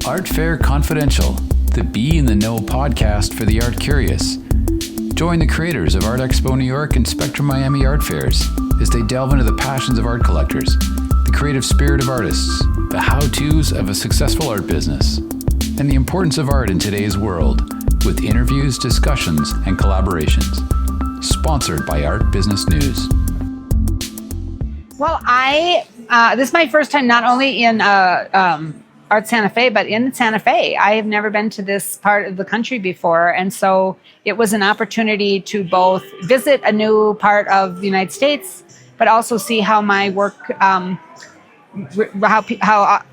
Art Fair Confidential, the Be in the Know podcast for the art curious. Join the creators of Art Expo New York and Spectrum Miami art fairs as they delve into the passions of art collectors, the creative spirit of artists, the how-tos of a successful art business, and the importance of art in today's world, with interviews, discussions, and collaborations. Sponsored by Art Business News. Well, this is my first time not only in Art Santa Fe, but in Santa Fe. I have never been to this part of the country before, and so it was an opportunity to both visit a new part of the United States, but also see how my work, how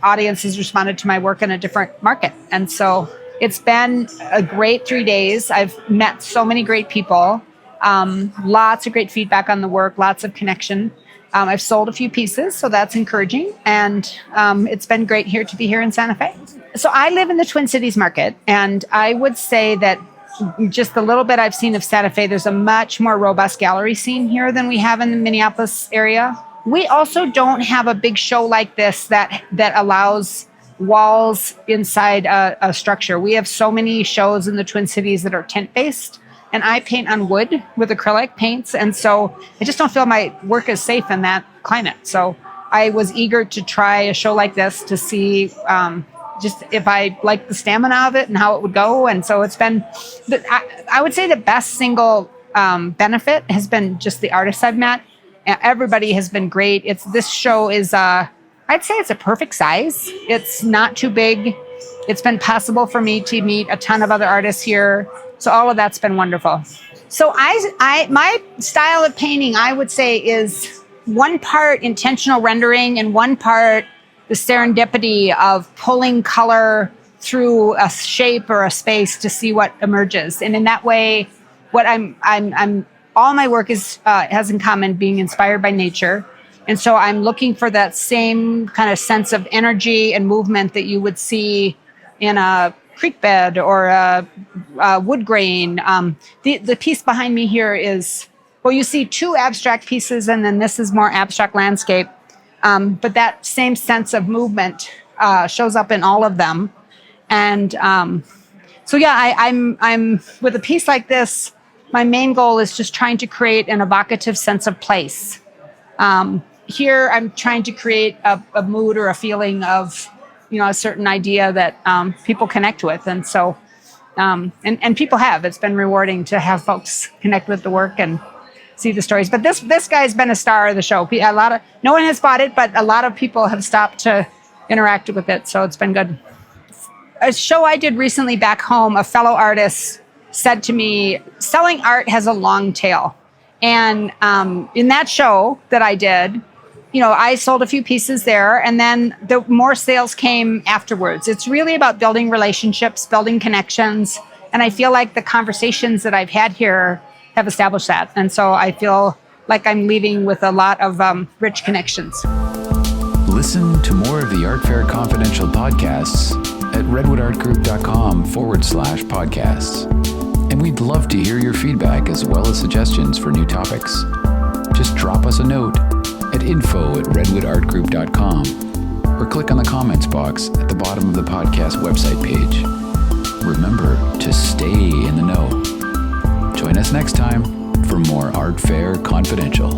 audiences responded to my work in a different market. And so it's been a great 3 days. I've met so many great people, lots of great feedback on the work, lots of connection. I've sold a few pieces, so that's encouraging. And it's been great to be here in Santa Fe. So I live in the Twin Cities market, and I would say that just the little bit I've seen of Santa Fe, there's a much more robust gallery scene here than we have in the Minneapolis area. We also don't have a big show like this that allows walls inside a structure. We have so many shows in the Twin Cities that are tent-based. And I paint on wood with acrylic paints. And so I just don't feel my work is safe in that climate. So I was eager to try a show like this to see just if I like the stamina of it and how it would go. And so it's been, I would say the best single benefit has been just the artists I've met. Everybody has been great. This show is, I'd say it's a perfect size. It's not too big. It's been possible for me to meet a ton of other artists here. So all of that's been wonderful. So my style of painting, I would say, is one part intentional rendering and one part the serendipity of pulling color through a shape or a space to see what emerges. And in that way, what all my work has in common being inspired by nature. And so I'm looking for that same kind of sense of energy and movement that you would see in a creek bed or a wood grain. The piece behind me here is, well, you see two abstract pieces, and then this is more abstract landscape. But that same sense of movement shows up in all of them. And so, yeah, I'm with a piece like this, my main goal is just trying to create an evocative sense of place. Here, I'm trying to create a mood or a feeling of, a certain idea that people connect with. And so, and people have. It's been rewarding to have folks connect with the work and see the stories. But this guy's been a star of the show. No one has bought it, but a lot of people have stopped to interact with it. So it's been good. A show I did recently back home, a fellow artist said to me, selling art has a long tail. And in that show that I did, I sold a few pieces there, and then the more sales came afterwards. It's really about building relationships, building connections, and I feel like the conversations that I've had here have established that. And so I feel like I'm leaving with a lot of rich connections. Listen to more of the Art Fair Confidential podcasts at redwoodartgroup.com/podcasts. And we'd love to hear your feedback as well as suggestions for new topics. Just drop us a note at info@redwoodartgroup.com or click on the comments box at the bottom of the podcast website page. Remember to stay in the know. Join us next time for more Art Fair Confidential.